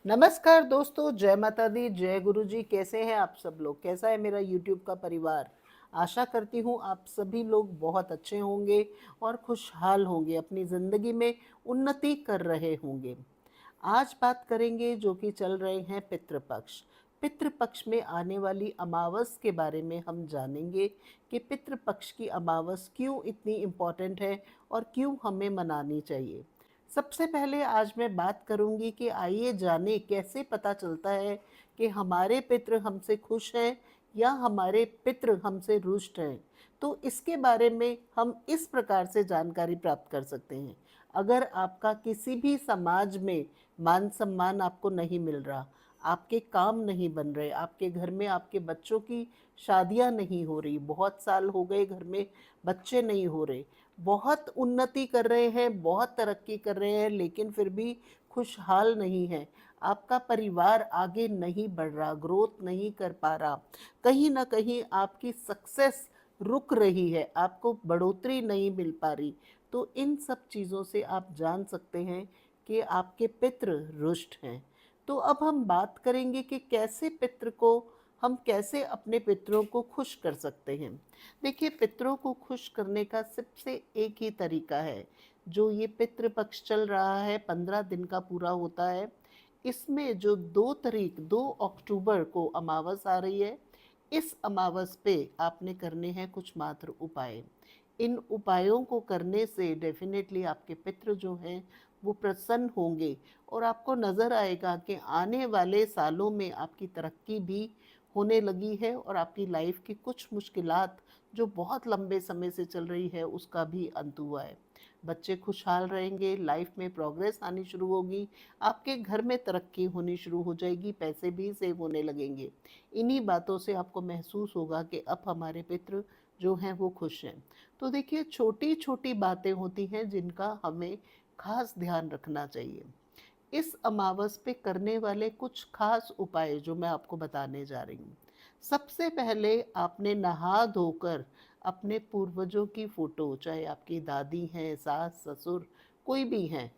नमस्कार दोस्तों, जय माता दी, जय गुरु जी। कैसे हैं आप सब लोग? कैसा है मेरा यूट्यूब का परिवार? आशा करती हूँ आप सभी लोग बहुत अच्छे होंगे और खुशहाल होंगे, अपनी ज़िंदगी में उन्नति कर रहे होंगे। आज बात करेंगे जो कि चल रहे हैं पितृपक्ष। पितृपक्ष में आने वाली अमावस के बारे में हम जानेंगे कि पितृपक्ष की अमावस क्यों इतनी इम्पोर्टेंट है और क्यों हमें मनानी चाहिए। सबसे पहले आज मैं बात करूंगी कि आइए जाने कैसे पता चलता है कि हमारे पितृ हमसे खुश हैं या हमारे पितृ हमसे रुष्ट हैं। तो इसके बारे में हम इस प्रकार से जानकारी प्राप्त कर सकते हैं। अगर आपका किसी भी समाज में मान सम्मान आपको नहीं मिल रहा, आपके काम नहीं बन रहे, आपके घर में आपके बच्चों की शादियां नहीं हो रही, बहुत साल हो गए घर में बच्चे नहीं हो रहे, बहुत उन्नति कर रहे हैं, बहुत तरक्की कर रहे हैं, लेकिन फिर भी खुशहाल नहीं है, आपका परिवार आगे नहीं बढ़ रहा, ग्रोथ नहीं कर पा रहा, कहीं ना कहीं आपकी सक्सेस रुक रही है, आपको बढ़ोतरी नहीं मिल पा रही, तो इन सब चीज़ों से आप जान सकते हैं कि आपके पितृ रुष्ट हैं। तो अब हम बात करेंगे कि कैसे पितृ को हम कैसे अपने पितरों को खुश कर सकते हैं। देखिए, पितरों को खुश करने का सबसे एक ही तरीका है। जो ये पितृपक्ष चल रहा है, 15 दिन का पूरा होता है। इसमें जो 2 अक्टूबर को अमावस आ रही है, इस अमावस पे आपने करने हैं कुछ मात्र उपाय। इन उपायों को करने से डेफिनेटली आपके पितृ जो हैं वो प्रसन्न होंगे और आपको नज़र आएगा कि आने वाले सालों में आपकी तरक्की भी होने लगी है और आपकी लाइफ की कुछ मुश्किलात जो बहुत लंबे समय से चल रही है उसका भी अंत हुआ है। बच्चे खुशहाल रहेंगे, लाइफ में प्रोग्रेस आनी शुरू होगी, आपके घर में तरक्की होनी शुरू हो जाएगी, पैसे भी सेव होने लगेंगे। इन्हीं बातों से आपको महसूस होगा कि अब हमारे पितृ जो हैं वो खुश हैं। तो देखिए, छोटी छोटी बातें होती हैं जिनका हमें खास ध्यान रखना चाहिए। इस अमावस पे करने वाले कुछ खास उपाय जो मैं आपको बताने जा रही हूँ। सबसे पहले आपने नहा धोकर अपने पूर्वजों की फ़ोटो, चाहे आपकी दादी हैं, सास, ससुर, कोई भी हैं,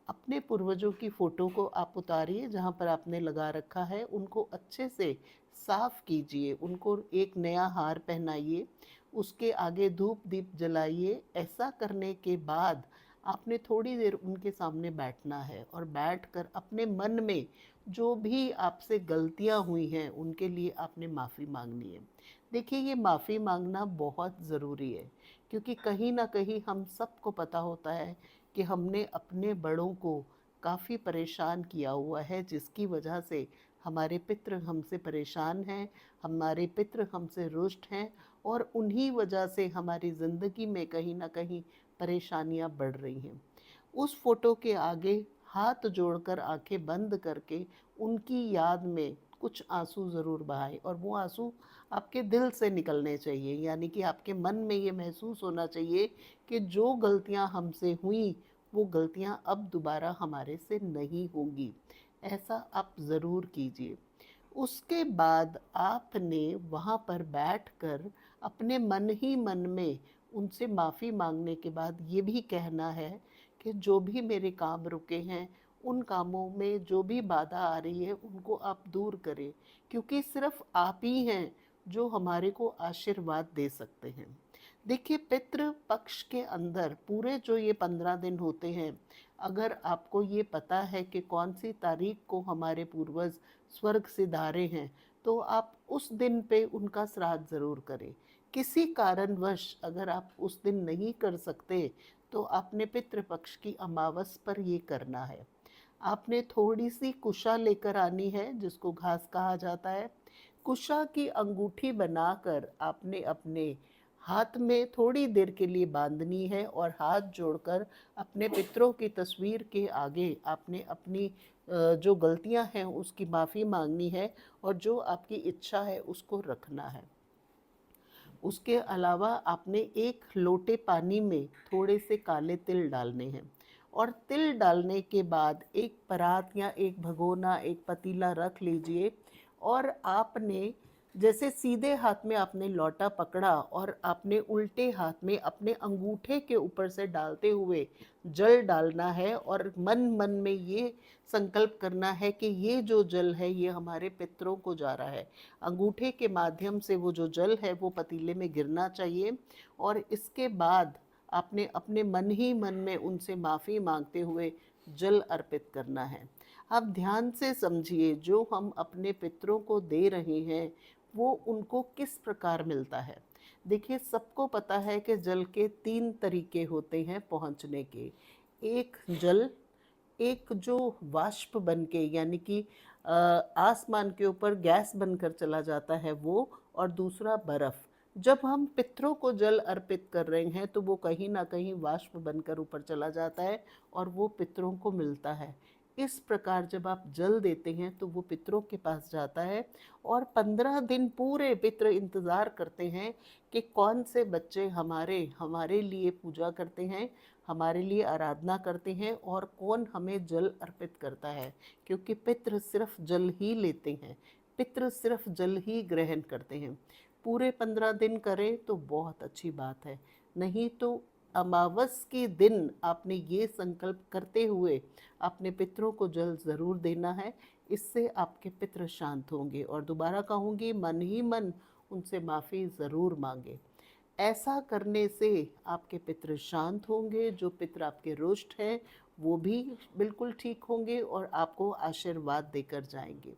अपने पूर्वजों की फ़ोटो को आप उतारिए, जहाँ पर आपने लगा रखा है उनको अच्छे से साफ़ कीजिए, उनको एक नया हार पहनाइए, उसके आगे धूप दीप जलाइए। ऐसा करने के बाद आपने थोड़ी देर उनके सामने बैठना है और बैठकर अपने मन में जो भी आपसे गलतियां हुई हैं उनके लिए आपने माफ़ी मांगनी है। देखिए, ये माफ़ी मांगना बहुत ज़रूरी है, क्योंकि कहीं ना कहीं हम सबको पता होता है कि हमने अपने बड़ों को काफ़ी परेशान किया हुआ है, जिसकी वजह से हमारे पितृ हमसे परेशान हैं, हमारे पितृ हमसे रुष्ट हैं और उन्हीं वजह से हमारी ज़िंदगी में कहीं ना कहीं परेशानियां बढ़ रही हैं। उस फोटो के आगे हाथ जोड़कर आंखें बंद करके उनकी याद में कुछ आंसू ज़रूर बहाएं, और वो आंसू आपके दिल से निकलने चाहिए, यानी कि आपके मन में ये महसूस होना चाहिए कि जो गलतियां हमसे हुई वो गलतियां अब दोबारा हमारे से नहीं होंगी। ऐसा आप ज़रूर कीजिए। उसके बाद आपने वहाँ पर बैठकर अपने मन ही मन में उनसे माफ़ी मांगने के बाद ये भी कहना है कि जो भी मेरे काम रुके हैं, उन कामों में जो भी बाधा आ रही है उनको आप दूर करें, क्योंकि सिर्फ आप ही हैं जो हमारे को आशीर्वाद दे सकते हैं। देखिए, पितृ पक्ष के अंदर पूरे जो ये 15 दिन होते हैं, अगर आपको ये पता है कि कौन सी तारीख को हमारे पूर्वज स्वर्ग सिधारे हैं, तो आप उस दिन पे उनका श्राद्ध ज़रूर करें। किसी कारणवश अगर आप उस दिन नहीं कर सकते, तो आपने पितृपक्ष की अमावस पर ये करना है। आपने थोड़ी सी कुशा लेकर आनी है, जिसको घास कहा जाता है। कुशा की अंगूठी बनाकर आपने अपने हाथ में थोड़ी देर के लिए बांधनी है और हाथ जोड़कर अपने पितरों की तस्वीर के आगे आपने अपनी जो गलतियां हैं उसकी माफ़ी मांगनी है और जो आपकी इच्छा है उसको रखना है। उसके अलावा आपने एक लोटे पानी में थोड़े से काले तिल डालने हैं, और तिल डालने के बाद एक परात या एक भगोना, एक पतीला रख लीजिए और आपने जैसे सीधे हाथ में आपने लोटा पकड़ा और आपने उल्टे हाथ में अपने अंगूठे के ऊपर से डालते हुए जल डालना है और मन मन में ये संकल्प करना है कि ये जो जल है ये हमारे पितरों को जा रहा है। अंगूठे के माध्यम से वो जो जल है वो पतीले में गिरना चाहिए और इसके बाद आपने अपने मन ही मन में उनसे माफ़ी मांगते हुए जल अर्पित करना है। आप ध्यान से समझिए, जो हम अपने पितरों को दे रहे हैं वो उनको किस प्रकार मिलता है। देखिए, सबको पता है कि जल के 3 तरीके होते हैं पहुँचने के। एक जल, एक जो वाष्प बन के यानी कि आसमान के ऊपर गैस बनकर चला जाता है वो, और दूसरा बर्फ़। जब हम पितरों को जल अर्पित कर रहे हैं तो वो कहीं न कहीं वाष्प बनकर ऊपर चला जाता है और वो पितरों को मिलता है। इस प्रकार जब आप जल देते हैं तो वो पितरों के पास जाता है और 15 दिन पूरे पितर इंतज़ार करते हैं कि कौन से बच्चे हमारे हमारे लिए पूजा करते हैं, हमारे लिए आराधना करते हैं और कौन हमें जल अर्पित करता है। क्योंकि पितृ सिर्फ जल ही लेते हैं, पितृ सिर्फ जल ही ग्रहण करते हैं। पूरे 15 दिन करें तो बहुत अच्छी बात है, नहीं तो अमावस के दिन आपने ये संकल्प करते हुए अपने पितरों को जल ज़रूर देना है। इससे आपके पितृ शांत होंगे और दोबारा कहूँगी, मन ही मन उनसे माफ़ी ज़रूर मांगे। ऐसा करने से आपके पितृ शांत होंगे, जो पितृ आपके रुष्ट हैं वो भी बिल्कुल ठीक होंगे और आपको आशीर्वाद देकर जाएंगे।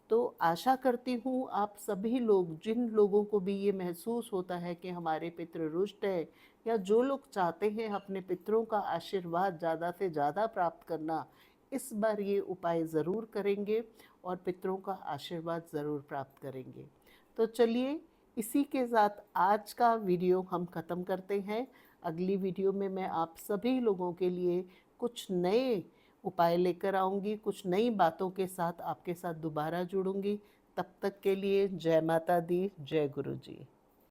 तो आशा करती हूँ आप सभी लोग, जिन लोगों को भी ये महसूस होता है कि हमारे पितृ रुष्ट है, या जो लोग चाहते हैं अपने पितरों का आशीर्वाद ज़्यादा से ज़्यादा प्राप्त करना, इस बार ये उपाय ज़रूर करेंगे और पितरों का आशीर्वाद ज़रूर प्राप्त करेंगे। तो चलिए, इसी के साथ आज का वीडियो हम ख़त्म करते हैं। अगली वीडियो में मैं आप सभी लोगों के लिए कुछ नए उपाय लेकर आऊँगी, कुछ नई बातों के साथ आपके साथ दोबारा जुड़ूंगी। तब तक के लिए जय माता दी, जय गुरु जी।